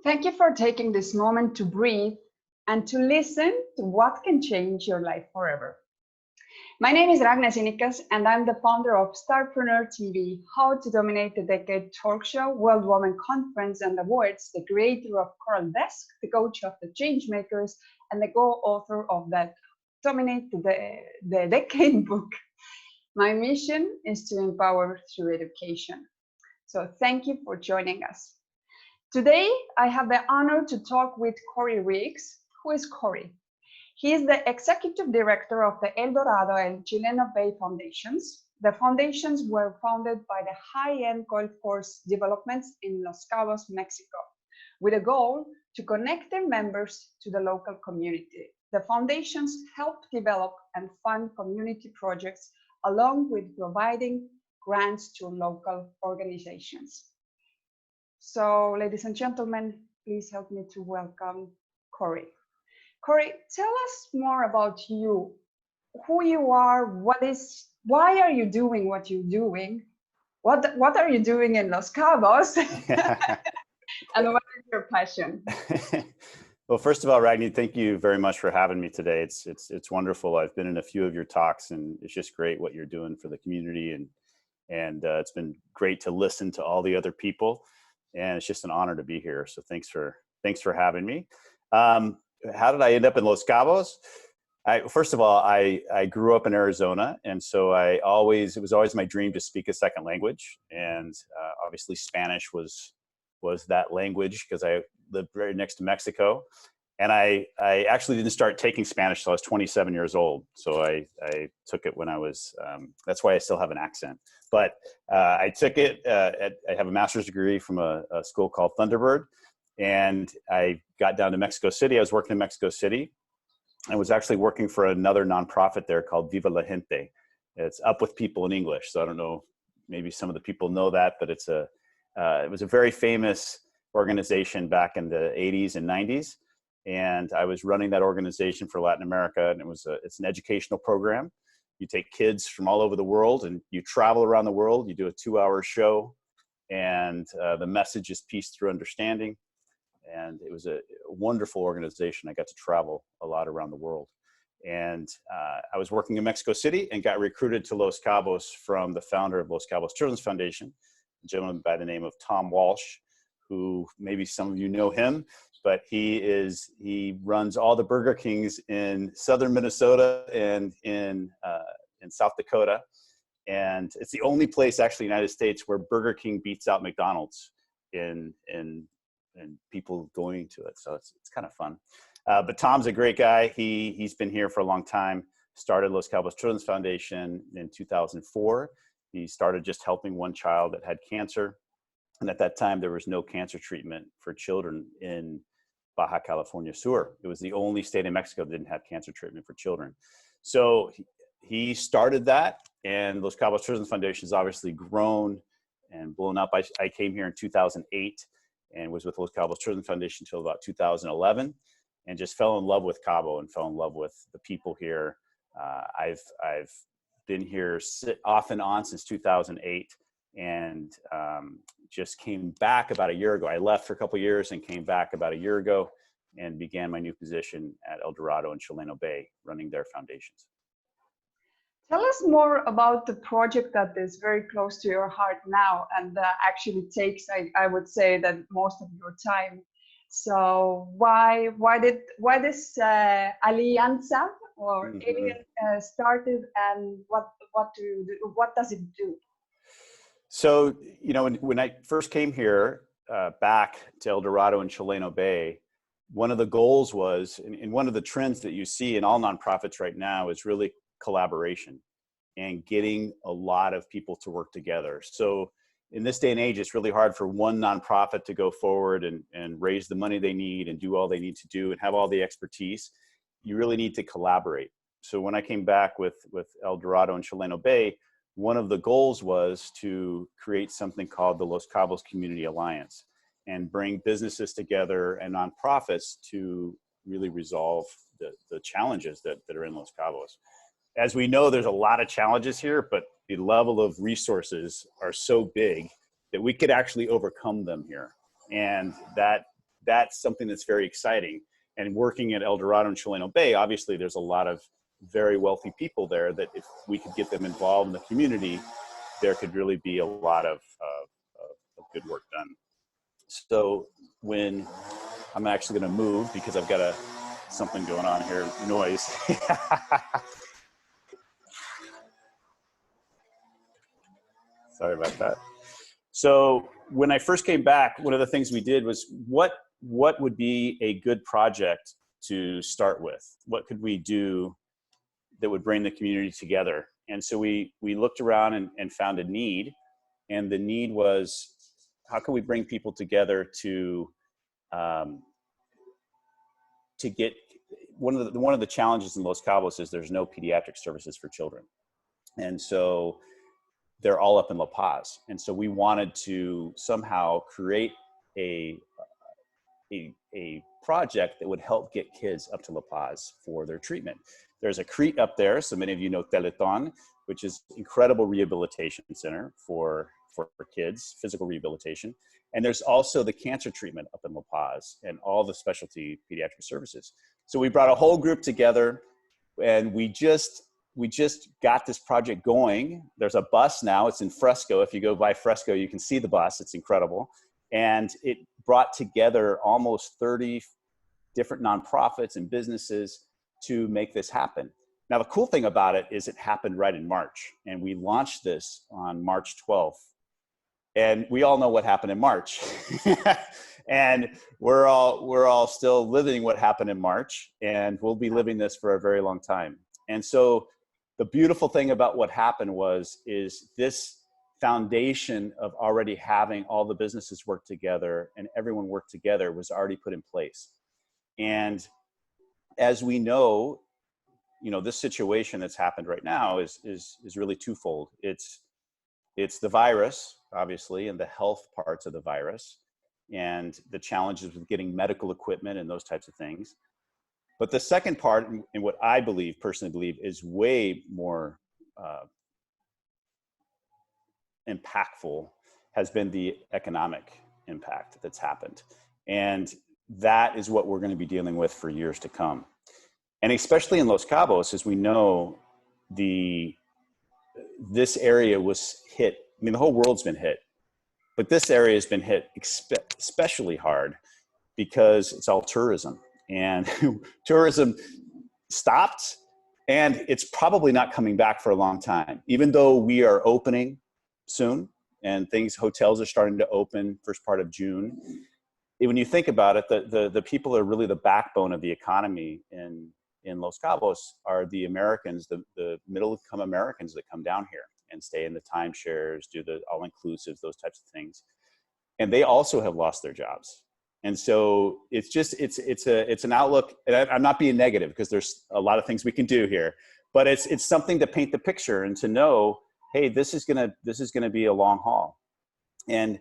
Thank you for taking this moment to breathe and to listen to what can change your life forever. My name is Ragnar Sinikas, and I'm the founder of Starpreneur TV, How to Dominate the Decade talk show, World Women Conference and Awards, the creator of Coral Desk, the coach of the Changemakers, and the co-author of that Dominate the Decade book. My mission is to empower through education. So thank you for joining us. Today, I have the honor to talk with Korey Riggs. Who is Korey? He is the executive director of the El Dorado and Chileno Bay Foundations. The foundations were founded by the high-end golf course developments in Los Cabos, Mexico, with a goal to connect their members to the local community. The foundations help develop and fund community projects along with providing grants to local organizations. So, ladies and gentlemen, please help me to welcome Korey. Korey, tell us more about you, who you are, why are you doing what you're doing, what are you doing in Los Cabos, and what is your passion? Well, first of all, Ragni, thank you very much for having me today. It's wonderful. I've been in a few of your talks, and it's just great what you're doing for the community, and it's been great to listen to all the other people. And it's just an honor to be here. So thanks for having me. How did I end up in Los Cabos? First of all, I grew up in Arizona, and so it was always my dream to speak a second language. And obviously Spanish was that language because I lived right next to Mexico. And I actually didn't start taking Spanish till I was 27 years old. So I took it when I was, that's why I still have an accent. But I took it, I have a master's degree from a school called Thunderbird. And I got down to Mexico City. I was working in Mexico City. I was actually working for another nonprofit there called Viva la Gente. It's Up with People in English. So I don't know, maybe some of the people know that, but it was a very famous organization back in the 80s and 90s. And I was running that organization for Latin America, and it's an educational program. You take kids from all over the world and you travel around the world. You do a 2-hour show, and the message is peace through understanding. And it was a wonderful organization. I got to travel a lot around the world. And I was working in Mexico City and got recruited to Los Cabos from the founder of Los Cabos Children's Foundation, a gentleman by the name of Tom Walsh, who maybe some of you know him. But he runs all the Burger Kings in southern Minnesota and in South Dakota. And it's the only place actually in the United States where Burger King beats out McDonald's in people going to it. So it's kind of fun. But Tom's a great guy. He's been here for a long time, started Los Cabos Children's Foundation in 2004. He started just helping one child that had cancer. And at that time, there was no cancer treatment for children in Baja California Sur. It was the only state in Mexico that didn't have cancer treatment for children. So he started that, and Los Cabos Children's Foundation has obviously grown and blown up. I came here in 2008 and was with Los Cabos Children's Foundation until about 2011, and just fell in love with Cabo and fell in love with the people here. I've been here off and on since 2008, and just came back about a year ago. I left for a couple of years and came back about a year ago and began my new position at El Dorado and Chileno Bay, running their foundations. Tell us more about the project that is very close to your heart now, and actually takes, I would say, that most of your time. So why this Alianza or Alien started, and what does it do? So, when I first came here back to El Dorado and Chileno Bay, one of the goals was, and one of the trends that you see in all nonprofits right now is really collaboration and getting a lot of people to work together. So in this day and age, it's really hard for one nonprofit to go forward and raise the money they need and do all they need to do and have all the expertise. You really need to collaborate. So when I came back with El Dorado and Chileno Bay, one of the goals was to create something called the Los Cabos Community Alliance and bring businesses together and nonprofits to really resolve the challenges that are in Los Cabos. As we know, there's a lot of challenges here, but the level of resources are so big that we could actually overcome them here. And that that's something that's very exciting. And working at El Dorado and Chileno Bay, obviously there's a lot of very wealthy people there that if we could get them involved in the community, there could really be a lot of good work done. So when I'm actually going to move because I've got something going on here, noise. Sorry about that. So when I first came back, one of the things we did was what would be a good project to start with? What could we do that would bring the community together? And so we looked around and found a need, and the need was, how can we bring people together to get one of the challenges in Los Cabos is there's no pediatric services for children, and so they're all up in La Paz. And so we wanted to somehow create a project that would help get kids up to La Paz for their treatment. There's a CREAT up there, so many of you know Teleton, which is incredible rehabilitation center for kids, physical rehabilitation. And there's also the cancer treatment up in La Paz and all the specialty pediatric services. So we brought a whole group together, and we just got this project going. There's a bus now, it's in Fresco. If you go by Fresco, you can see the bus, it's incredible. And it brought together almost 30 different nonprofits and businesses to make this happen. Now, the cool thing about it is it happened right in March, and we launched this on March 12th. And we all know what happened in March. And we're all still living what happened in March, and we'll be living this for a very long time. And so the beautiful thing about what happened is this foundation of already having all the businesses work together and everyone work together was already put in place. And as we know, this situation that's happened right now is really twofold. It's the virus, obviously, and the health parts of the virus, and the challenges with getting medical equipment and those types of things. But the second part, and what I personally believe, is way more impactful, has been the economic impact that's happened. And that is what we're going to be dealing with for years to come. And especially in Los Cabos, as we know, this area was hit. I mean, the whole world's been hit, but this area has been hit especially hard because it's all tourism, and tourism stopped, and it's probably not coming back for a long time, even though we are opening soon and hotels are starting to open first part of June. When you think about it, the people are really the backbone of the economy in Los Cabos are the Americans, the middle income Americans that come down here and stay in the timeshares, do the all-inclusives, those types of things. And they also have lost their jobs. And so it's an outlook, and I'm not being negative because there's a lot of things we can do here, but it's something to paint the picture and to know, hey, this is gonna be a long haul. And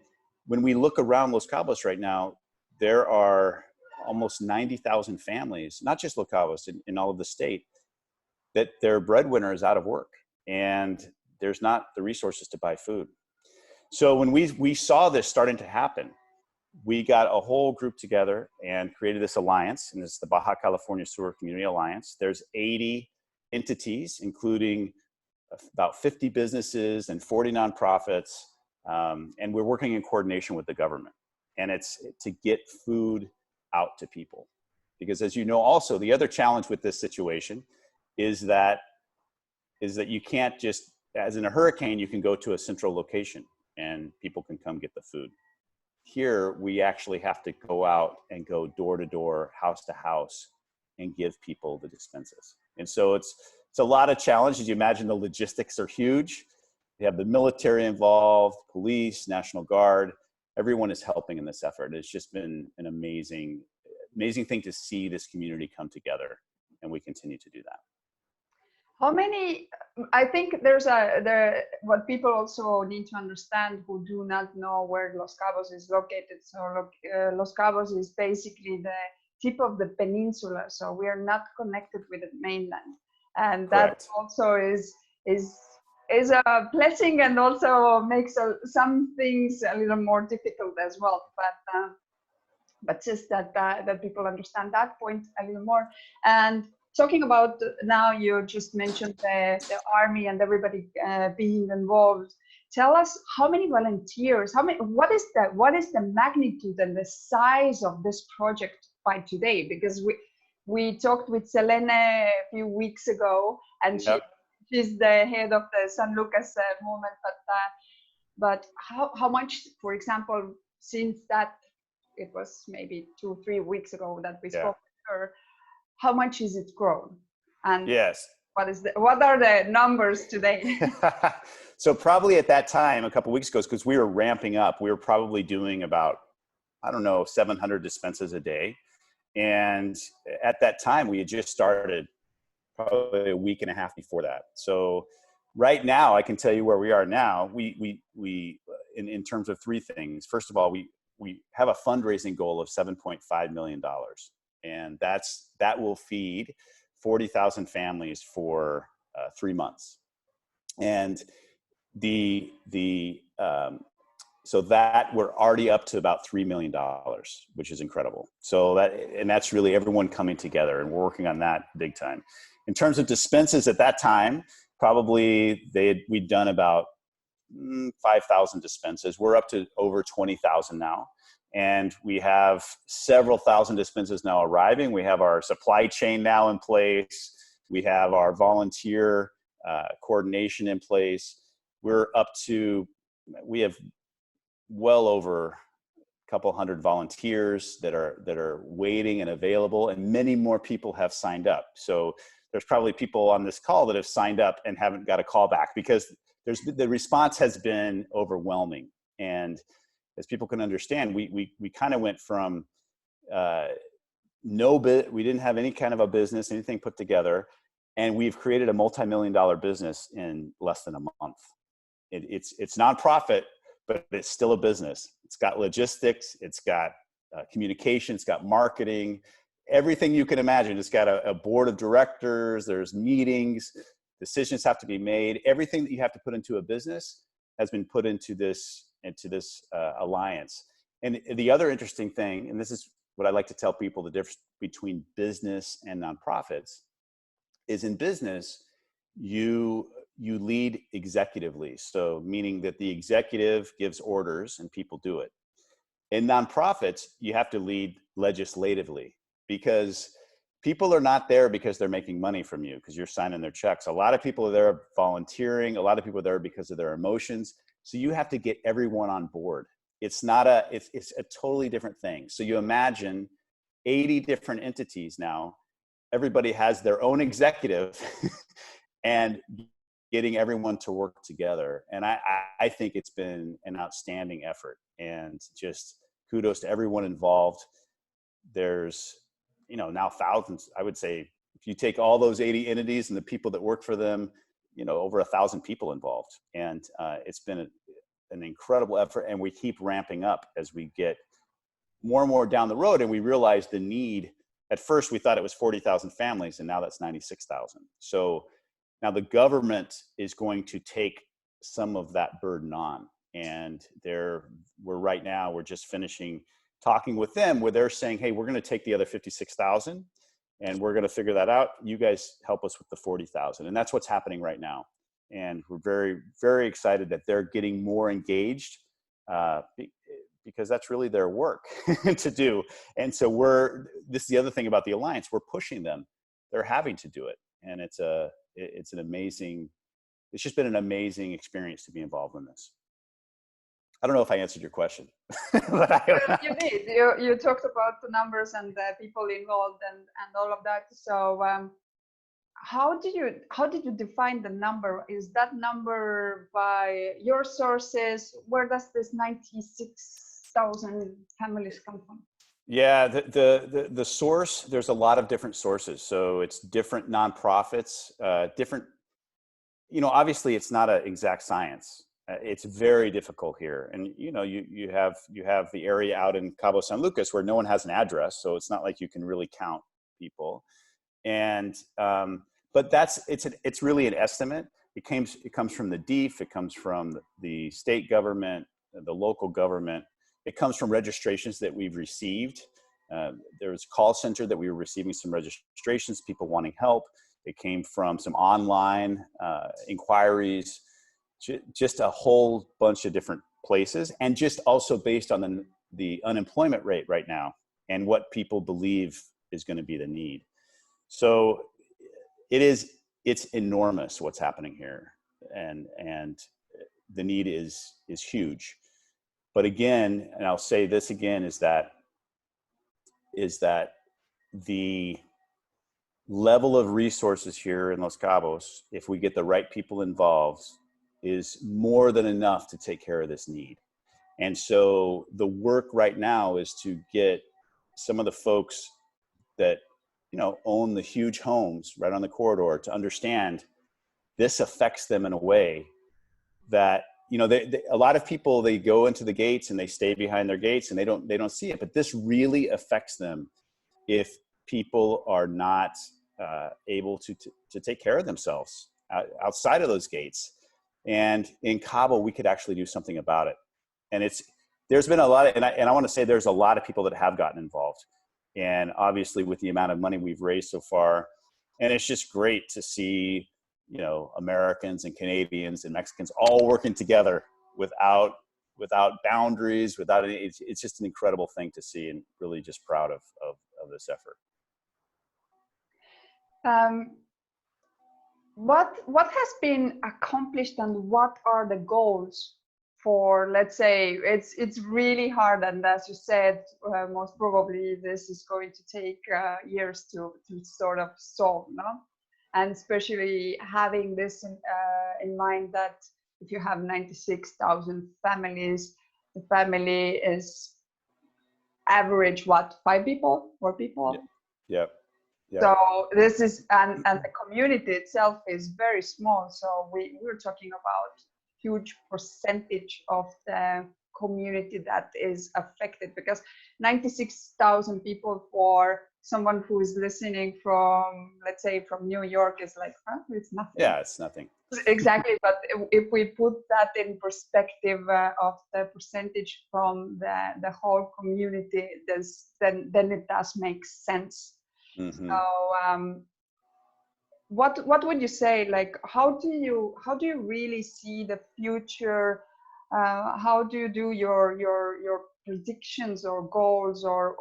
when we look around Los Cabos right now, there are almost 90,000 families, not just Los Cabos, in all of the state, that their breadwinner is out of work and there's not the resources to buy food. So when we saw this starting to happen, we got a whole group together and created this alliance, and it's the Baja California Sewer Community Alliance. There's 80 entities, including about 50 businesses and 40 nonprofits, and we're working in coordination with the government. And it's to get food out to people. Because as you know, also, the other challenge with this situation is that you can't just, as in a hurricane, you can go to a central location and people can come get the food. Here, we actually have to go out and go door to door, house to house, and give people the dispenses. And so it's a lot of challenges. You imagine the logistics are huge. We have the military involved, police, National Guard. Everyone is helping in this effort. It's just been an amazing thing to see this community come together, and we continue to do that. How many, I think what people also need to understand who do not know where Los Cabos is located. So Los Cabos is basically the tip of the peninsula. So we are not connected with the mainland. And that Correct. also is a blessing, and also makes some things a little more difficult as well. but just that people understand that point a little more. And talking about now, you just mentioned the army and everybody being involved. Tell us how many volunteers, what is the magnitude and the size of this project by today? Because we talked with Selene a few weeks ago, and she's the head of the San Lucas movement. But how much, for example, since that, it was maybe 2-3 weeks ago that we spoke with her, how much is it grown? And yes, what are the numbers today? So probably at that time, a couple of weeks ago, because we were ramping up, we were probably doing about, I don't know, 700 dispenses a day. And at that time, we had just started probably a week and a half before that. So right now, I can tell you where we are now. We in terms of three things. First of all, we have a fundraising goal of $7.5 million. And that will feed 40,000 families for 3 months. And so that we're already up to about $3 million, which is incredible. So that's really everyone coming together, and we're working on that big time. In terms of dispenses at that time, probably we'd done about 5,000 dispenses. We're up to over 20,000 now. And we have several thousand dispenses now arriving. We have our supply chain now in place. We have our volunteer coordination in place. We have well over a couple hundred volunteers that are waiting and available, and many more people have signed up. So there's probably people on this call that have signed up and haven't got a call back, because the response has been overwhelming. And as people can understand, we kind of went from we didn't have any kind of a business, anything put together, and we've created a multi-million-dollar business in less than a month. It's nonprofit, but it's still a business. It's got logistics, it's got communication, it's got marketing, everything you can imagine. It's got a board of directors, there's meetings, decisions have to be made. Everything that you have to put into a business has been put into this alliance. And the other interesting thing, and this is what I like to tell people, the difference between business and nonprofits, is in business, you lead executively. So meaning that the executive gives orders and people do it. In nonprofits, you have to lead legislatively, because people are not there because they're making money from you, because you're signing their checks. A lot of people are there volunteering. A lot of people are there because of their emotions. So you have to get everyone on board. It's a totally different thing. So you imagine 80 different entities now. Everybody has their own executive and getting everyone to work together. And I think it's been an outstanding effort, and just kudos to everyone involved. There's, now thousands, I would say, if you take all those 80 entities and the people that work for them, over 1,000 people involved. And it's been an incredible effort, and we keep ramping up as we get more and more down the road. And we realize the need. At first we thought it was 40,000 families, and now that's 96,000. So now the government is going to take some of that burden on, and we're just finishing talking with them, where they're saying, hey, we're going to take the other 56,000 and we're going to figure that out. You guys help us with the 40,000. And that's what's happening right now. And we're very, very excited that they're getting more engaged, because that's really their work to do. And so this is the other thing about the Alliance, we're pushing them. They're having to do it. And it's just been an amazing experience to be involved in this. I don't know if I answered your question. But you did. You talked about the numbers and the people involved and all of that. So how did you define the number? Is that number by your sources? Where does this 96,000 families come from? Yeah, the source, there's a lot of different sources. So it's different nonprofits, different, obviously it's not an exact science. It's very difficult here. And, you have the area out in Cabo San Lucas where no one has an address. So it's not like you can really count people. And, but it's really an estimate. It comes from the DEEF. It comes from the state government, the local government. It comes from registrations that we've received. There was a call center that we were receiving some registrations, people wanting help. It came from some online inquiries, just a whole bunch of different places, and just also based on the unemployment rate right now and what people believe is going to be the need. So it's enormous what's happening here, and the need is huge. But again, and I'll say this again, is that the level of resources here in Los Cabos, if we get the right people involved, is more than enough to take care of this need. And so the work right now is to get some of the folks that, you know, own the huge homes right on the corridor to understand this affects them in a way that, you know, a lot of people, they go into the gates and they stay behind their gates and they don't see it, but this really affects them if people are not able to take care of themselves outside of those gates. And in Cabo, we could actually do something about it. And there's been a lot of, and I want to say there's a lot of people that have gotten involved. And obviously with the amount of money we've raised so far, and it's just great to see, you know, Americans and Canadians and Mexicans all working together without boundaries, without any, it's just an incredible thing to see, and really just proud of this effort. What has been accomplished, and what are the goals for, let's say, it's really hard, and as you said, most probably this is going to take years to sort of solve, no? And especially having this in mind, that if you have 96,000 families, the family is average, what, 5 people, 4 people? Yeah. Yeah. So this is, and the community itself is very small. So we're talking about huge percentage of the community that is affected, because 96,000 people, for someone who is listening from, let's say, from New York, is like, huh, it's nothing. Yeah, it's nothing. Exactly. But if we put that in perspective of the percentage from the whole community, then it does make sense. Mm-hmm. So what would you say, like, how do you really see the future? How do you do your predictions or goals, or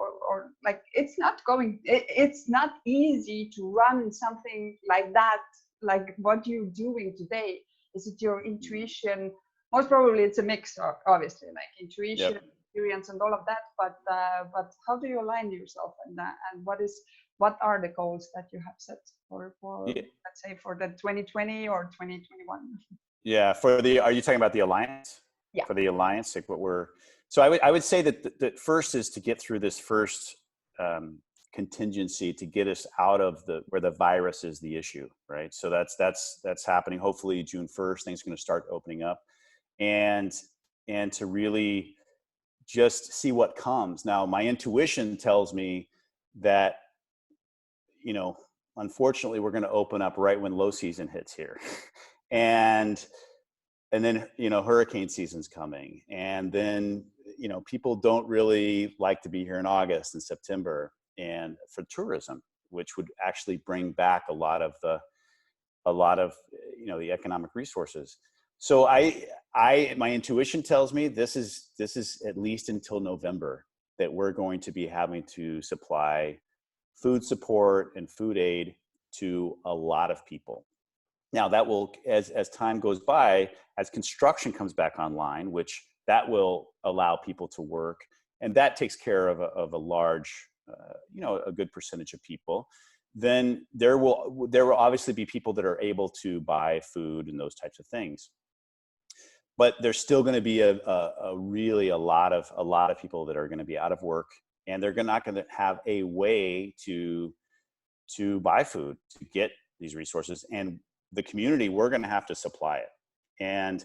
like, it's not easy to run something like that, like what you're doing today? Is it your intuition? Most probably it's a mix of, obviously, like intuition, Yep. experience, and all of that, but how do you align yourself, and what are the goals that you have set for Yeah. let's say, for the 2020 or 2021? Yeah, are you talking about the Alliance? Yeah. For the Alliance, like so I would say that first is to get through this first contingency to get us out of where the virus is the issue, right? So that's happening. Hopefully June 1st, things are going to start opening up, and to really just see what comes. Now, my intuition tells me that, you know, unfortunately, we're going to open up right when low season hits here. and then, you know, hurricane season's coming. And then, you know, people don't really like to be here in August and September, and for tourism, which would actually bring back a lot of, you know, the economic resources. So my intuition tells me this is at least until November that we're going to be having to supply food support and food aid to a lot of people. Now that will, as time goes by, as construction comes back online, which that will allow people to work, and that takes care of a large, you know, a good percentage of people. Then there will obviously be people that are able to buy food and those types of things. But there's still going to be really a lot of people that are going to be out of work, and they're not going to have a way to buy food, to get these resources. And the community, we're going to have to supply it. And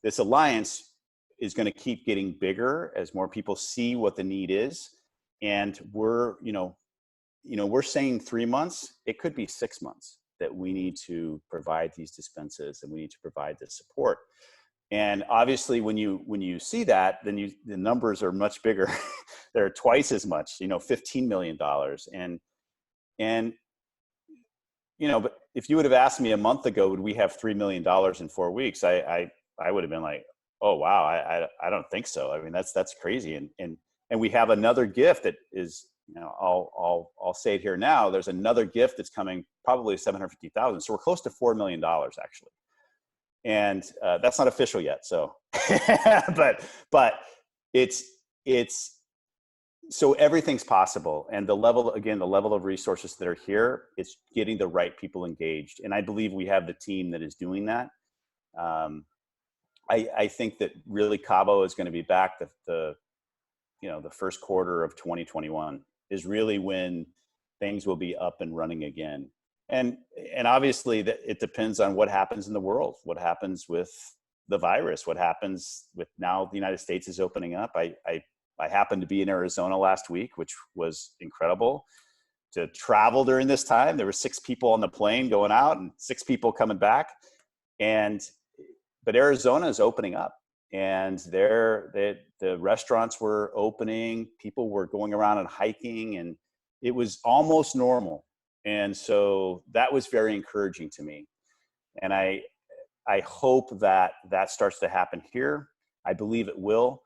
this alliance is going to keep getting bigger as more people see what the need is. And we're saying 3 months, it could be 6 months that we need to provide these dispenses, and we need to provide this support. And obviously when you see that, then the numbers are much bigger. They're twice as much, $15 million. And, but if you would have asked me a month ago, would we have $3 million in 4 weeks? I would have been like, oh, wow. I don't think so. I mean, that's crazy. And we have another gift that is, I'll say it here now. There's another gift that's coming, probably 750,000. So we're close to $4 million actually. And that's not official yet. So, but it's so everything's possible. And the level of resources that are here, it's getting the right people engaged. And I believe we have the team that is doing that. I think that really Cabo is going to be back the first quarter of 2021 is really when things will be up and running again. And obviously that it depends on what happens in the world, what happens with the virus, what happens with now the United States is opening up. I happened to be in Arizona last week, which was incredible to travel during this time. There were 6 people on the plane going out and 6 people coming back. But Arizona is opening up, and the restaurants were opening, people were going around and hiking, and it was almost normal. And so that was very encouraging to me. And I hope that starts to happen here. I believe it will.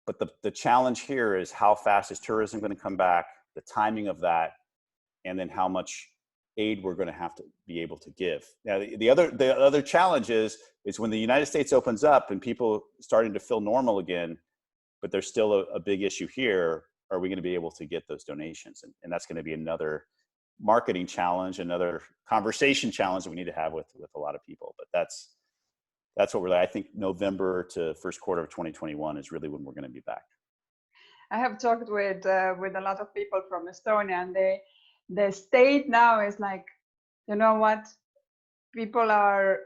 But the challenge here is how fast is tourism going to come back, the timing of that, and then how much aid we're going to have to be able to give. Now, the other challenge is when the United States opens up and people starting to feel normal again, but there's still a big issue here. Are we going to be able to get those donations? And that's going to be another marketing challenge, another conversation challenge that we need to have with a lot of people. But that's what I think November to first quarter of 2021 is really when we're going to be back. I have talked with a lot of people from Estonia, and the state now is like, you know what? People are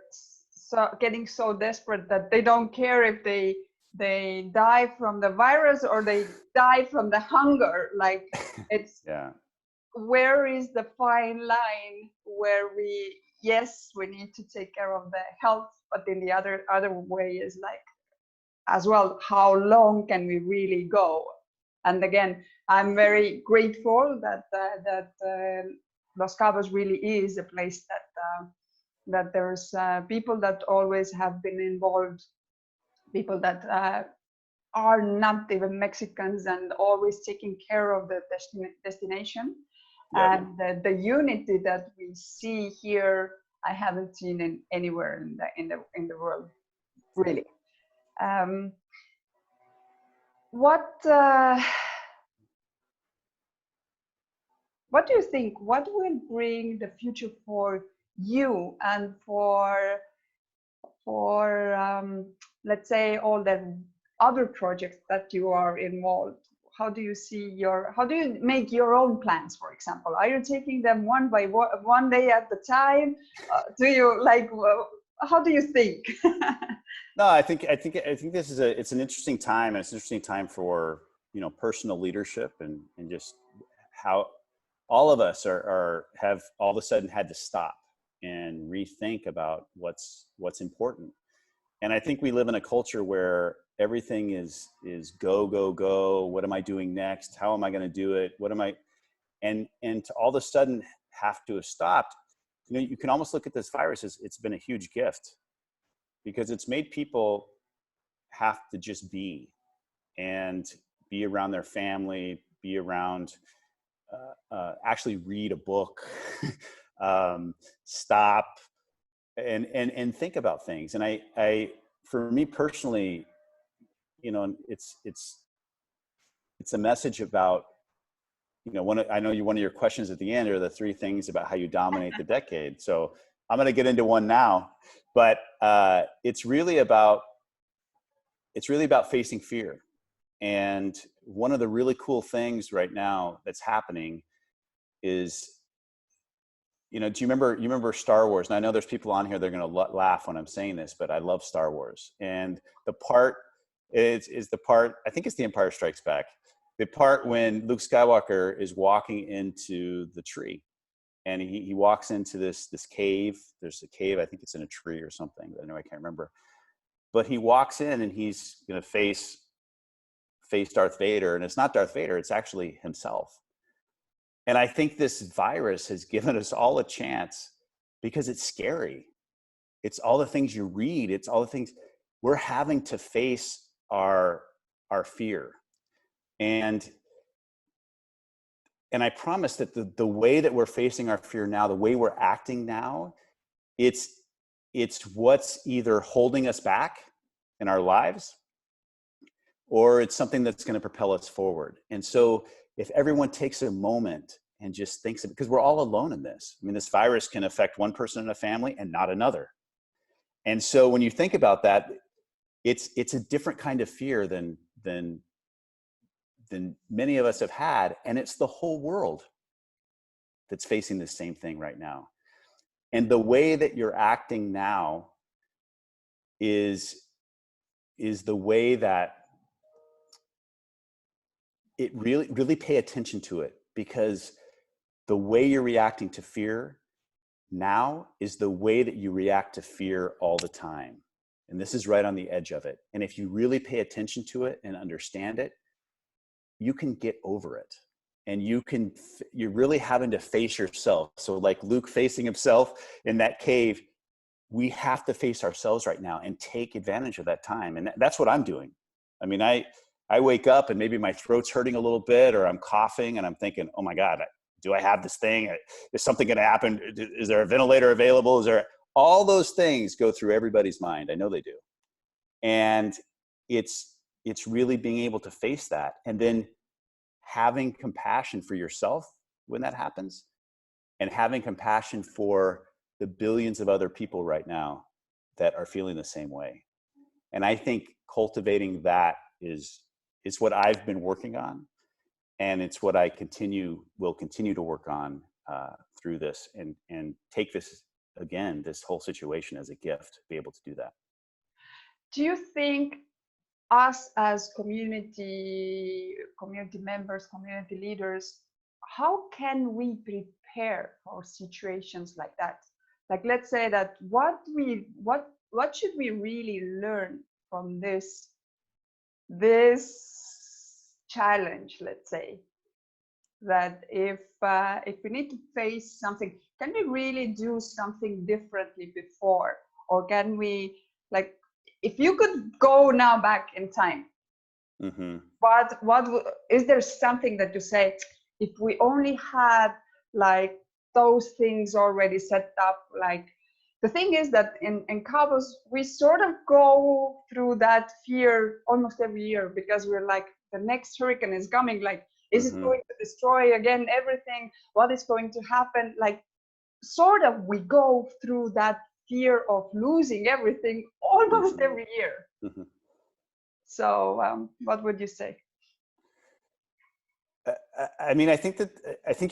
getting so desperate that they don't care if they die from the virus or they die from the hunger. Like it's yeah. Where is the fine line where we need to take care of the health, but in the other way is like, as well, how long can we really go? And again, I'm very grateful that Los Cabos really is a place that there's people that always have been involved, people that are not even Mexicans and always taking care of the destination. Yeah. And the unity that we see here, I haven't seen anywhere in the world, really. What do you think? What will bring the future for you and for let's say all the other projects that you are involved? How do you make your own plans, for example? Are you taking them one day at a time? Do you how do you think? No, I think this is it's an interesting time, and it's an interesting time for personal leadership and just how all of us have all of a sudden had to stop and rethink about what's important. And I think we live in a culture where everything is go, go, go. What am I doing next? How am I going to do it? And to all of a sudden have to have stopped. You can almost look at this virus as it's been a huge gift, because it's made people have to just be around their family, be around, actually read a book, stop and think about things. And I for me personally, it's a message about, I know one of your questions at the end are the 3 things about how you dominate the decade. So I'm going to get into one now, but it's really about facing fear. And one of the really cool things right now that's happening is, do you remember Star Wars? And I know there's people on here that are going to laugh when I'm saying this, but I love Star Wars. And the part is the part, I think it's The Empire Strikes Back, the part when Luke Skywalker is walking into the tree, and he walks into this cave. There's a cave, I think it's in a tree or something. I know I can't remember. but he walks in and he's going to face Darth Vader, and it's not Darth Vader, it's actually himself. And I think this virus has given us all a chance because it's scary. It's all the things you read. It's all the things we're having to face our fear. And I promise that the way that we're facing our fear now, the way we're acting now, it's what's either holding us back in our lives, or it's something that's going to propel us forward. And so if everyone takes a moment and just thinks of it, because we're all alone in this. I mean, this virus can affect one person in a family and not another. And so when you think about that, it's a different kind of fear than many of us have had. And it's the whole world that's facing the same thing right now. And the way that you're acting now is the way that it really pay attention to it, because the way you're reacting to fear now is the way that you react to fear all the time. And this is right on the edge of it. And if you really pay attention to it and understand it, you can get over it. And you're really having to face yourself. So like Luke facing himself in that cave, we have to face ourselves right now and take advantage of that time. And that's what I'm doing. I mean, I wake up and maybe my throat's hurting a little bit, or I'm coughing and I'm thinking, oh my God, do I have this thing? Is something going to happen? Is there a ventilator available? All those things go through everybody's mind. I know they do. And it's really being able to face that, and then having compassion for yourself when that happens, and having compassion for the billions of other people right now that are feeling the same way. And I think cultivating that is what I've been working on. And it's what I will continue to work on through this, and take this whole situation as a gift to be able to do that. Do you think us as community members, community leaders, how can we prepare for situations like that? Like, let's say that what should we really learn from this challenge? Let's say that if we need to face something, can we really do something differently before, or can we, like, if you could go now back in time, mm-hmm. what is there something that you say, if we only had like those things already set up? Like, the thing is that in Cabos, we sort of go through that fear almost every year, because we're like, the next hurricane is coming. Like, is mm-hmm. it going to destroy again everything? What is going to happen? Like, sort of we go through that fear of losing everything almost mm-hmm. every year. Mm-hmm. So what would you say? I mean, I think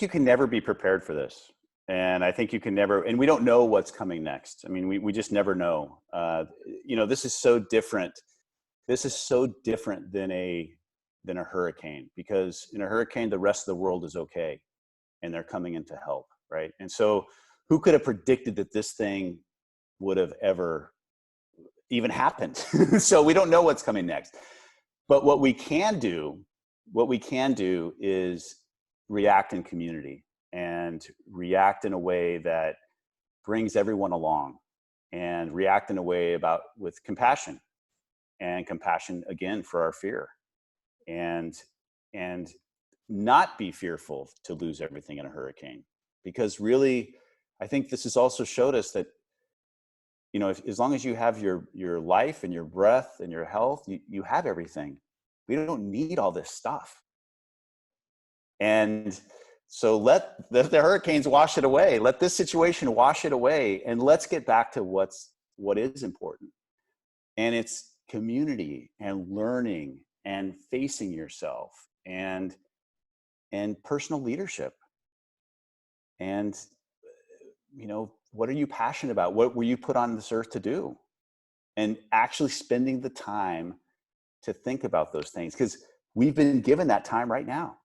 you can never be prepared for this. And I think you can never, and we don't know what's coming next. I mean, we just never know. This is so different. This is so different than a hurricane, because in a hurricane, the rest of the world is okay and they're coming in to help, right? And so who could have predicted that this thing would have ever even happened? So we don't know what's coming next. But what we can do is react in community, and react in a way that brings everyone along, and react in a way with compassion, and compassion again for our fear, and not be fearful to lose everything in a hurricane. Because really, I think this has also showed us that, as long as you have your life and your breath and your health, you have everything. We don't need all this stuff. And so let the hurricanes wash it away. Let this situation wash it away, and let's get back to what is important. And it's community, and learning, and facing yourself, and personal leadership. And what are you passionate about? What were you put on this earth to do? And actually spending the time to think about those things, because we've been given that time right now.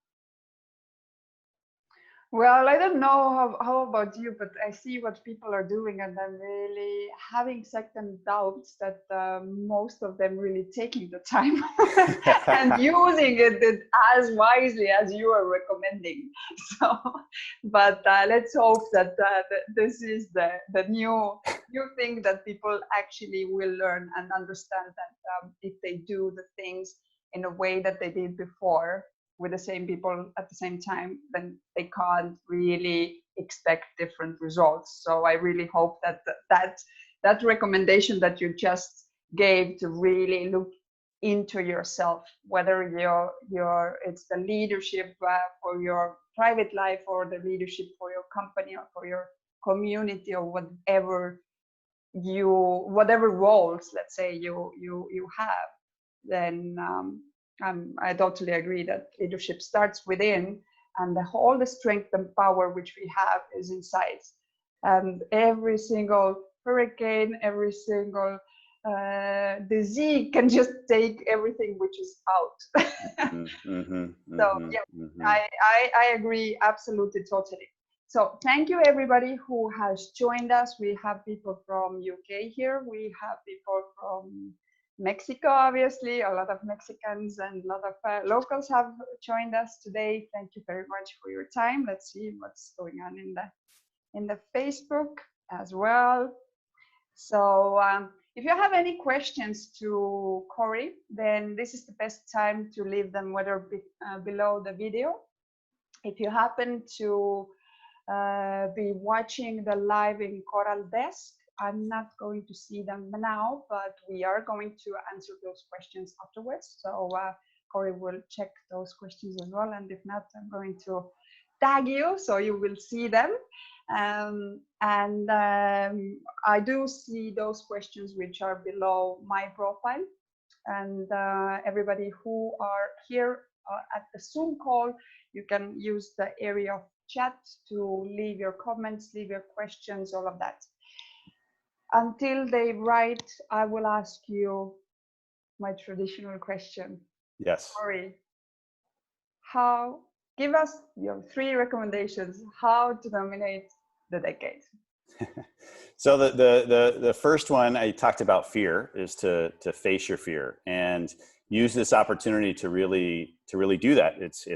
Well, I don't know how about you, but I see what people are doing, and I'm really having second doubts that most of them really taking the time and using it as wisely as you are recommending. So, but let's hope that this is the new thing that people actually will learn and understand that if they do the things in a way that they did before, with the same people at the same time, then they can't really expect different results. So I really hope that that recommendation that you just gave, to really look into yourself, whether it's the leadership for your private life, or the leadership for your company, or for your community, or whatever roles, let's say, you have, then I totally agree that leadership starts within, and all the strength and power which we have is inside. And every single hurricane, every single disease can just take everything which is out. So yeah, I agree absolutely, totally. So thank you everybody who has joined us. We have people from UK here. We have people from Mexico, obviously. A lot of Mexicans and a lot of locals have joined us today. Thank you very much for your time. Let's see what's going on in the Facebook as well. So if you have any questions to Korey, then this is the best time to leave them, whether below the video. If you happen to be watching the live in Coral Desk, I'm not going to see them now, but we are going to answer those questions afterwards. So Korey will check those questions as well. And if not, I'm going to tag you so you will see them. I do see those questions which are below my profile. And everybody who are here at the Zoom call, you can use the area of chat to leave your comments, leave your questions, all of that. Until they write, I will ask you my traditional question. Yes. Korey, give us your 3 recommendations how to dominate the decade. So the first one I talked about, fear, is to face your fear and use this opportunity to really do that. It's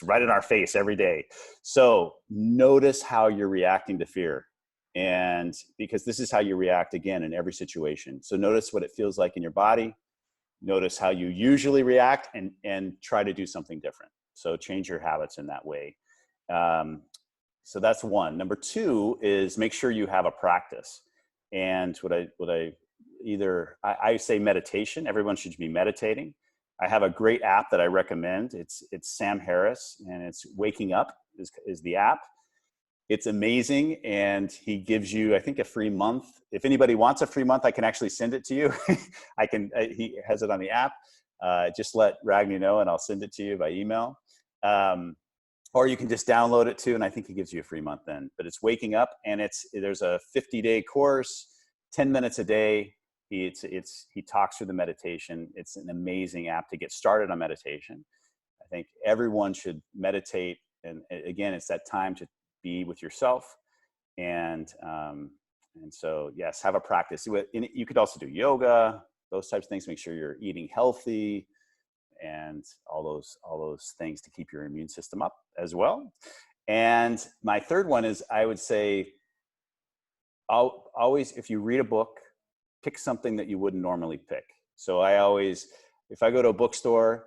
right in our face every day. So notice how you're reacting to fear, and because this is how you react again in every situation. So notice what it feels like in your body. Notice how you usually react, and try to do something different. So change your habits in that way. So that's one. Number 2 is make sure you have a practice. And I say meditation. Everyone should be meditating. I have a great app that I recommend. It's Sam Harris, and it's Waking Up is the app. It's amazing, and he gives you, I think, a free month. If anybody wants a free month, I can actually send it to you. He has it on the app. Just let Ragni know, and I'll send it to you by email. Or you can just download it too, and I think he gives you a free month then. But it's Waking Up, and there's a 50-day course, 10 minutes a day. He talks through the meditation. It's an amazing app to get started on meditation. I think everyone should meditate, and again, it's that time to be with yourself, and so yes, have a practice. You could also do yoga, those types of things. Make sure you're eating healthy, and all those things to keep your immune system up as well. And my third one is, I would say, always, if you read a book, pick something that you wouldn't normally pick. So if I go to a bookstore,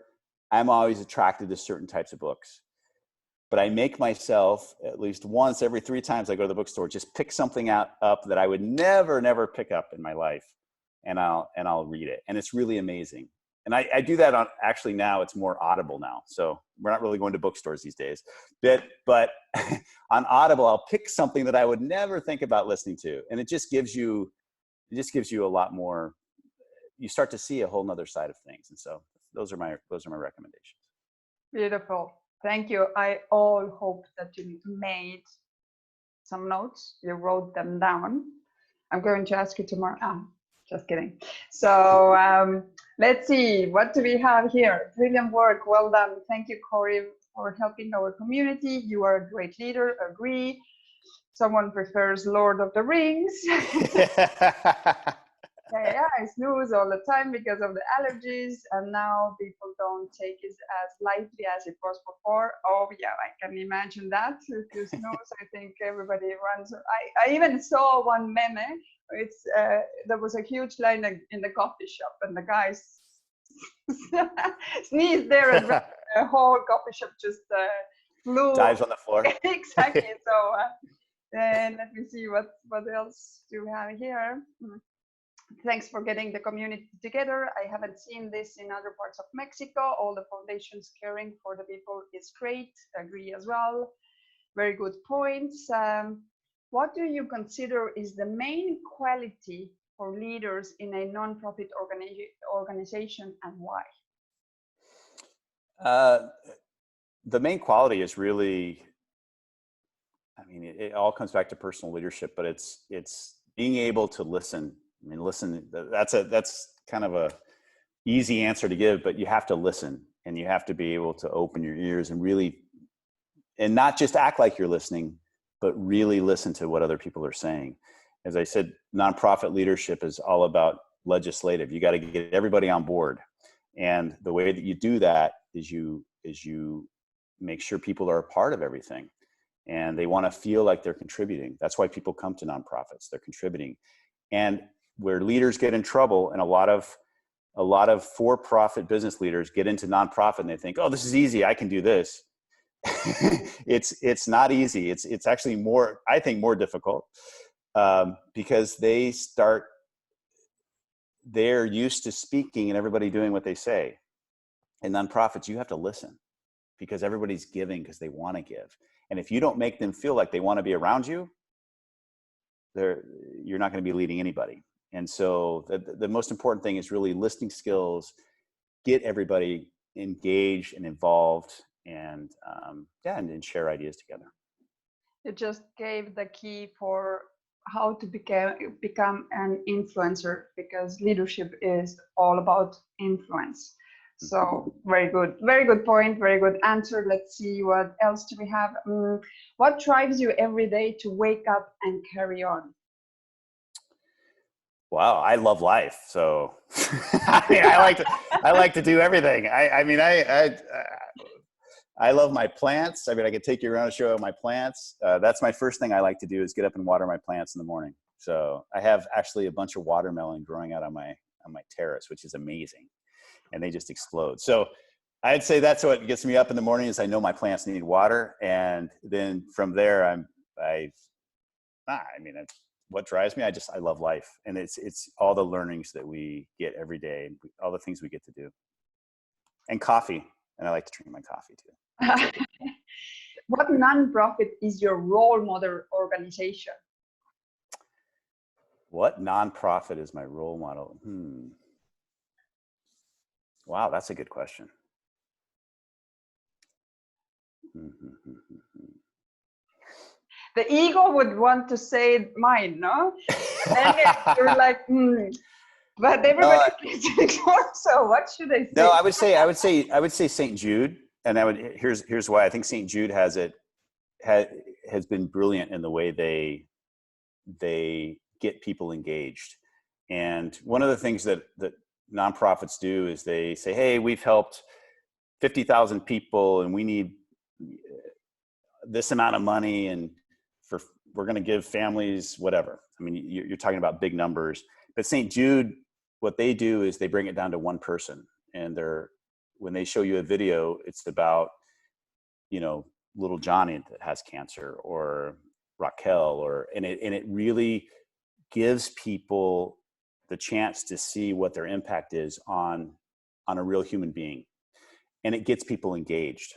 I'm always attracted to certain types of books. But I make myself, at least once every 3 times I go to the bookstore, just pick something up that I would never pick up in my life, and I'll read it. And it's really amazing. And I do that actually now it's more Audible now. So we're not really going to bookstores these days. But on Audible, I'll pick something that I would never think about listening to. And it just gives you a lot more. You start to see a whole nother side of things. And so those are my recommendations. Beautiful. Thank you. I all hope that you made some notes. You wrote them down. I'm going to ask you tomorrow. Just kidding. So let's see, what do we have here? Brilliant work. Well done. Thank you, Korey. for helping our community. You are a great leader, agree. Someone prefers Lord of the Rings. Yeah, I snooze all the time because of the allergies, and now people don't take it as lightly as it was before. Oh yeah, I can imagine that. If you snooze, I think everybody runs. I even saw one meme. It's there was a huge line in the coffee shop, and the guys sneezed there, and the whole coffee shop just flew. Dives on the floor. Exactly. So then let me see what else do we have here. Thanks for getting the community together. I haven't seen this in other parts of Mexico. All the foundations caring for the people is great. Agree as well. Very good points. What do you consider is the main quality for leaders in a non-profit organization, and why? The main quality is really, I mean, it all comes back to personal leadership, but it's being able to listen. I mean, listen, that's kind of a easy answer to give, but you have to listen, and you have to be able to open your ears and really, and not just act like you're listening, but really listen to what other people are saying. As I said, nonprofit leadership is all about legislative. You got to get everybody on board. And the way that you do that is you make sure people are a part of everything, and they want to feel like they're contributing. That's why people come to nonprofits. They're contributing. And where leaders get in trouble, and a lot of for-profit business leaders get into nonprofit and they think, oh, this is easy, I can do this. It's not easy. It's actually more, I think, more difficult, because they're used to speaking and everybody doing what they say. In nonprofits, you have to listen, because everybody's giving because they want to give. And if you don't make them feel like they want to be around you, you're not going to be leading anybody. And so the most important thing is really listening skills, get everybody engaged and involved, and and share ideas together. You just gave the key for how to become an influencer, because leadership is all about influence. So very good point, very good answer. Let's see, what else do we have? What drives you every day to wake up and carry on? Wow, I love life. So I mean, I like to do everything. I love my plants. I mean, I could take you around and show you my plants. That's my first thing I like to do, is get up and water my plants in the morning. So I have actually a bunch of watermelon growing out on my terrace, which is amazing. And they just explode. So I'd say that's what gets me up in the morning, is I know my plants need water. And then from there, what drives me? I love life. And it's all the learnings that we get every day, and all the things we get to do. And coffee. And I like to drink my coffee too. What nonprofit is your role model organization? What nonprofit is my role model? Wow, that's a good question. The ego would want to say mine, no? And you're like, but everybody keeps ignoring. So what should I say? No, I would say St. Jude, and here's why. I think St. Jude has been brilliant in the way they get people engaged. And one of the things that nonprofits do is they say, hey, we've helped 50,000 people, and we need this amount of money, and we're going to give families whatever. I mean, you're talking about big numbers. But St. Jude, what they do is they bring it down to one person. And when they show you a video, it's about, little Johnny that has cancer, or Raquel, and it really gives people the chance to see what their impact is on a real human being. And it gets people engaged.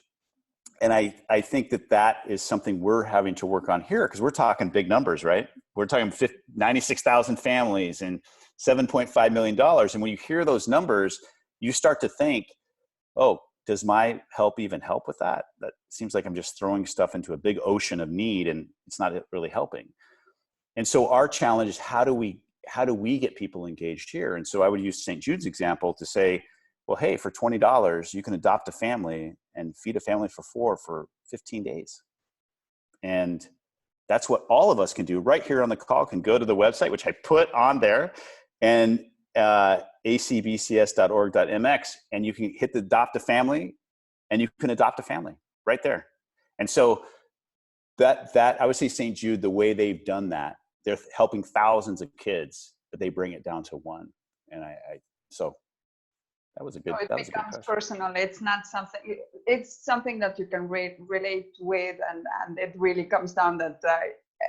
And I think that is something we're having to work on here, because we're talking big numbers, right? We're talking 96,000 families and $7.5 million. And when you hear those numbers, you start to think, oh, does my help even help with that? That seems like I'm just throwing stuff into a big ocean of need, and it's not really helping. And so our challenge is, how do we get people engaged here? And so I would use St. Jude's example to say, well, hey, for $20, you can adopt a family and feed a family for 4 for 15 days. And that's what all of us can do right here on the call. Can go to the website, which I put on there, and acbcs.org.mx, and you can hit the adopt a family, and you can adopt a family right there. And so that I would say St. Jude, the way they've done that, they're helping thousands of kids, but they bring it down to one. And so that was a good. So it that was a good becomes question. personal. It's not something. It's something that you can relate with, and it really comes down that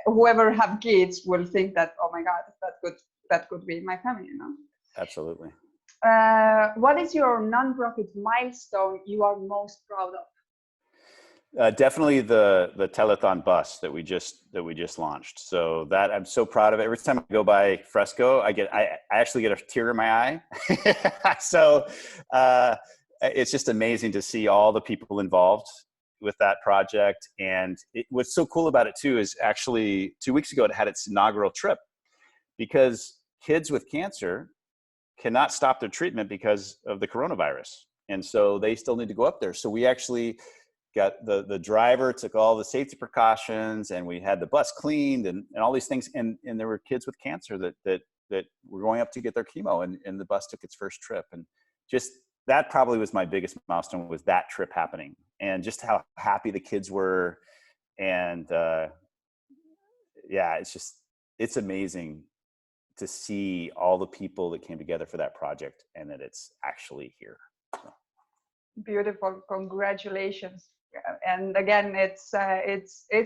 whoever have kids will think that, oh my God, that could be my family, you know. Absolutely. What is your nonprofit milestone you are most proud of? Definitely the telethon bus that we just launched. So that I'm so proud of it. Every time I go by Fresco, I actually get a tear in my eye. So it's just amazing to see all the people involved with that project. And what's so cool about it too is actually 2 weeks ago it had its inaugural trip, because kids with cancer cannot stop their treatment because of the coronavirus, and so they still need to go up there. So we actually got the driver took all the safety precautions, and we had the bus cleaned and all these things. And there were kids with cancer that were going up to get their chemo, and the bus took its first trip. And just that probably was my biggest milestone, was that trip happening, and just how happy the kids were. And yeah, it's amazing to see all the people that came together for that project, and that it's actually here. Beautiful, congratulations. And again, it's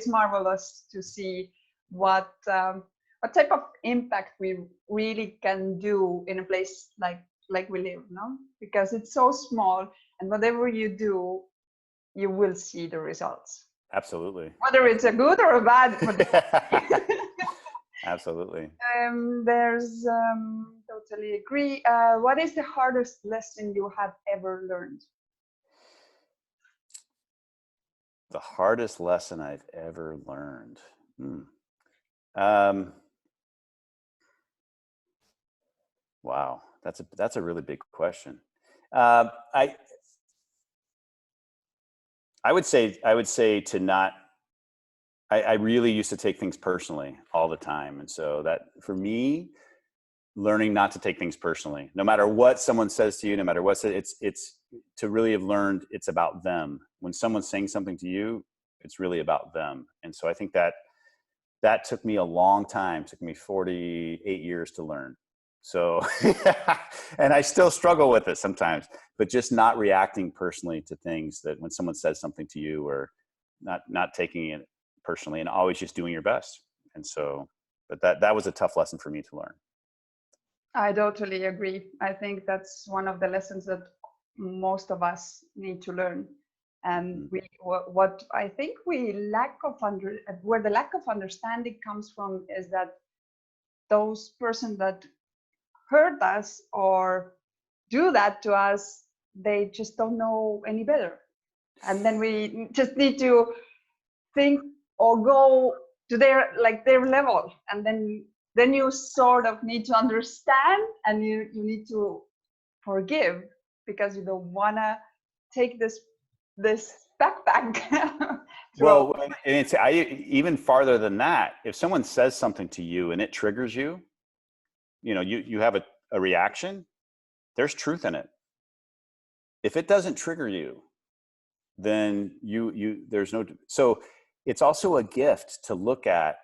marvelous to see what type of impact we really can do in a place like we live, no? Because it's so small, and whatever you do, you will see the results. Absolutely. Whether it's a good or a bad. Absolutely. There's totally agree. What is the hardest lesson you have ever learned? The hardest lesson I've ever learned. Wow, that's a really big question. I would say to not. I really used to take things personally all the time, and so that for me, learning not to take things personally, no matter what someone says to you, no matter what it's to really have learned it's about them. When someone's saying something to you, it's really about them. And so I think that took me a long time, took me 48 years to learn. So, and I still struggle with it sometimes, but just not reacting personally to things, that when someone says something to you, or not taking it personally, and always just doing your best. And so, but that was a tough lesson for me to learn. I totally agree. I think that's one of the lessons that most of us need to learn. And what I think where the lack of understanding comes from is that those persons that hurt us or do that to us, they just don't know any better. And then we just need to think or go to their level, and then you sort of need to understand, and you need to forgive, because you don't want to take this backpack. Well, and it's even farther than that. If someone says something to you and it triggers you, you have a reaction, there's truth in it. If it doesn't trigger you, then there's no. So it's also a gift to look at,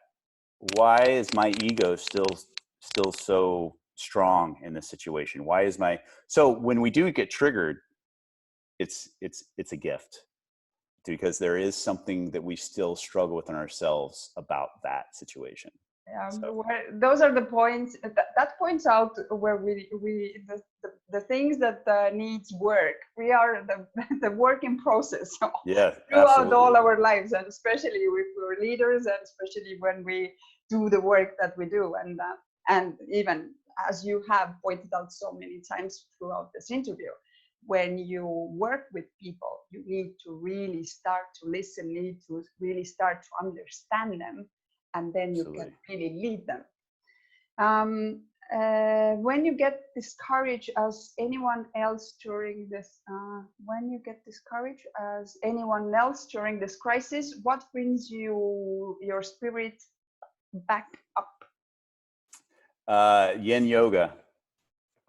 why is my ego still so strong in this situation? Why is so when we do get triggered, it's a gift, because there is something that we still struggle with in ourselves about that situation. So. Those are the points that points out where the things that needs work. We are the work in process. Yeah, throughout absolutely. all our lives, and especially if we're leaders, and especially when we do the work that we do, and even as you have pointed out so many times throughout this interview, when you work with people, you need to really start to listen, need to really start to understand them, and then you can really lead them. when you get discouraged as anyone else during this, crisis, what brings your spirit back up? Yin yoga.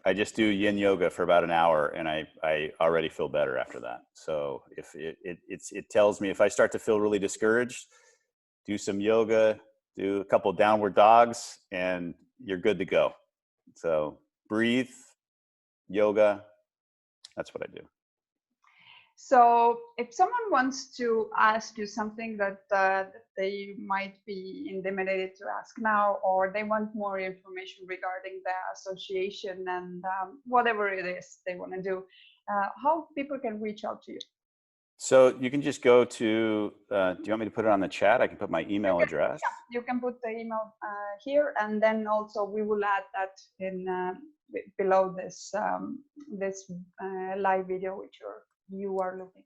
I just do yin yoga for about an hour, and I already feel better after that. So if it tells me if I start to feel really discouraged, do some yoga, do a couple downward dogs, and you're good to go. So breathe, yoga, that's what I do. So if someone wants to ask you something that they might be intimidated to ask now, or they want more information regarding the association and whatever it is they want to do, how people can reach out to you? So you can just go to, do you want me to put it on the chat? I can put my email address. Yeah, you can put the email here, and then also we will add that in below this live video which you are looking.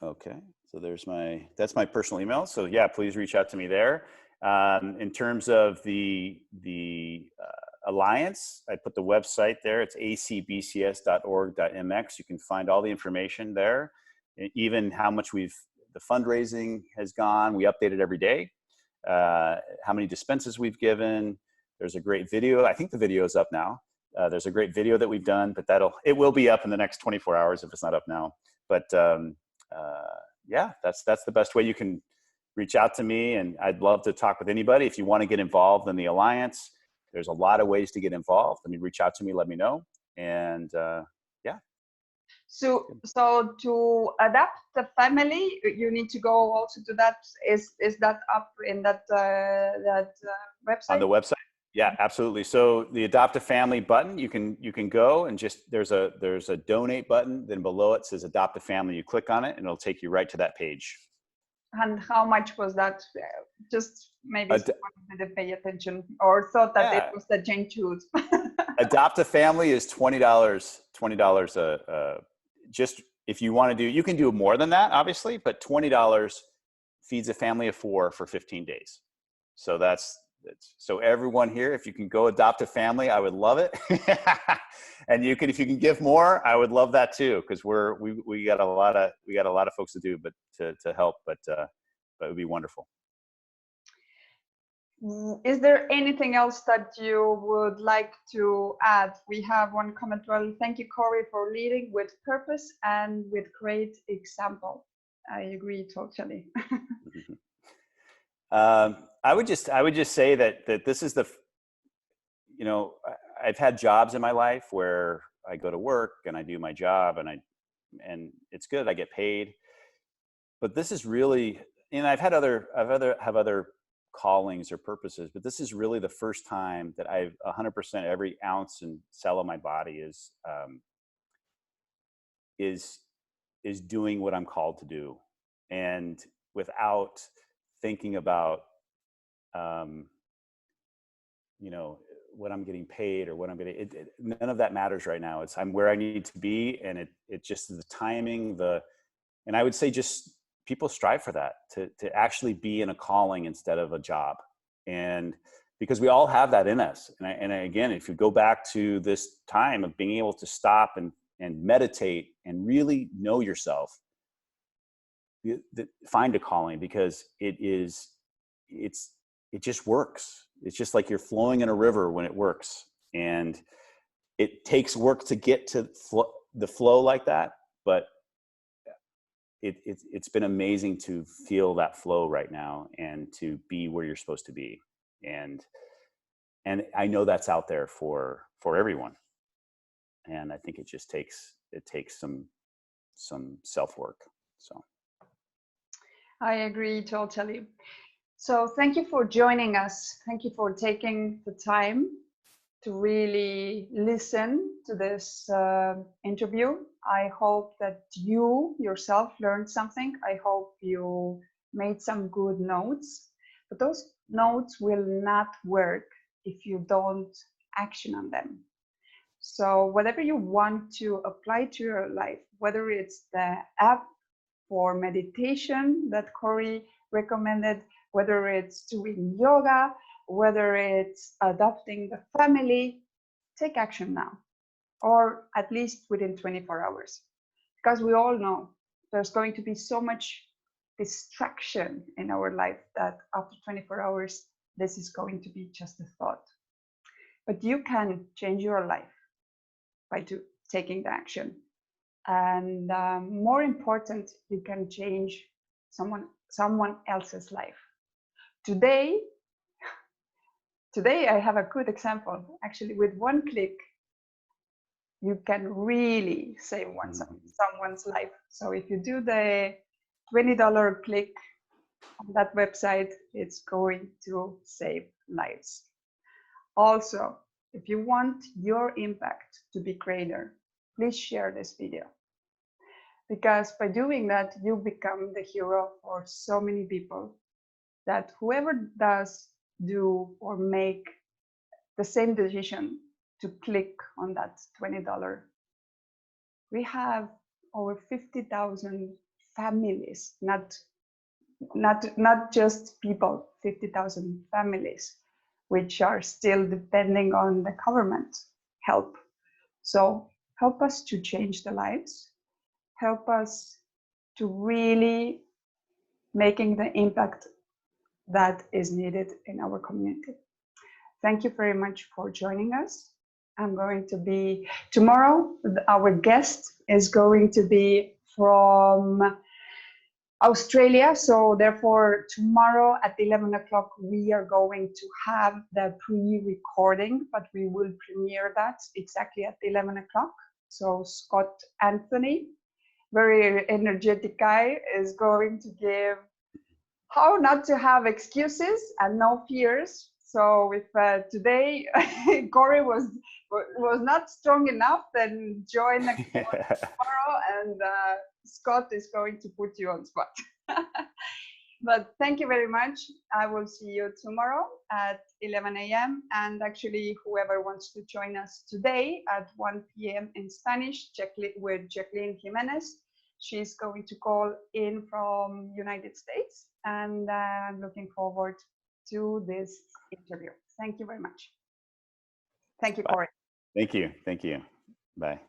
Okay, so that's my personal email. So yeah, please reach out to me there. In terms of the Alliance, I put the website there. It's acbcs.org.mx. You can find all the information there, even how much the fundraising has gone. We update it every day. How many dispenses we've given. There's a great video. I think the video is up now. There's a great video that we've done, but it will be up in the next 24 hours if it's not up now. But yeah, that's the best way you can reach out to me, and I'd love to talk with anybody. If you want to get involved in the Alliance, there's a lot of ways to get involved. I mean, reach out to me, let me know, and yeah. So to adapt the family, you need to go also to that. Is that up in that website? On the website? Yeah, absolutely. So the Adopt a Family button, you can go and just there's a donate button. Then below it says Adopt a Family. You click on it, and it'll take you right to that page. And how much was that? Just maybe someone didn't pay attention or thought that it was the Jane Jude. Adopt a Family is $20. Just if you want to do, you can do more than that, obviously, but $20 feeds a family of 4 for 15 days. So so everyone here, if you can go adopt a family, I would love it. And if you can give more, I would love that too, because we got a lot of folks to do, but to help, but it would be wonderful. Is there anything else that you would like to add? We have one comment. Well, thank you, Korey, for leading with purpose and with great example. I agree totally. I would just say that this is I've had jobs in my life where I go to work and I do my job and it's good. I get paid, but this is really, and I've have other callings or purposes, but this is really the first time that I've 100% every ounce and cell of my body is doing what I'm called to do, and without thinking about what I'm getting paid or what I'm getting, none of that matters right now. I'm where I need to be, and it just the timing, and I would say just people strive for that, to actually be in a calling instead of a job, and because we all have that in us. And again, if you go back to this time of being able to stop and meditate and really know yourself, find a calling, because it just works. It's just like you're flowing in a river when it works, and it takes work to get to the flow like that, but it's been amazing to feel that flow right now and to be where you're supposed to be, and I know that's out there for everyone, and I think it takes some self-work. So I agree totally. So thank you for joining us. Thank you for taking the time to really listen to this interview. I hope that you yourself learned something. I hope you made some good notes, but those notes will not work if you don't action on them. So whatever you want to apply to your life, whether it's the app for meditation that Korey recommended, whether it's doing yoga, whether it's adopting the family, take action now, or at least within 24 hours. Because we all know there's going to be so much distraction in our life that after 24 hours, this is going to be just a thought. But you can change your life by taking the action. And more important, you can change someone else's life. Today I have a good example. Actually, with one click, you can really save someone's life. So if you do the $20 click on that website, it's going to save lives. Also, if you want your impact to be greater, please share this video. Because by doing that, you become the hero for so many people, that whoever does do or make the same decision to click on that $20, we have over 50,000 families, not just people, 50,000 families, which are still depending on the government help. So help us to change the lives, help us to really making the impact that is needed in our community. Thank you very much for joining us. I'm going to be, tomorrow, our guest is going to be from Australia. So therefore, tomorrow at 11 o'clock, we are going to have the pre-recording, but we will premiere that exactly at 11 o'clock. So Scott Anthony, very energetic guy, is going to give how not to have excuses and no fears. So if today Korey was not strong enough, then join the tomorrow, and Scott is going to put you on spot. But thank you very much. I will see you tomorrow at 11 a.m. And actually, whoever wants to join us today at 1 p.m. in Spanish, with Jacqueline Jimenez. She's going to call in from United States, and I'm looking forward to this interview. Thank you very much. Thank you, Korey. Thank you. Thank you. Bye.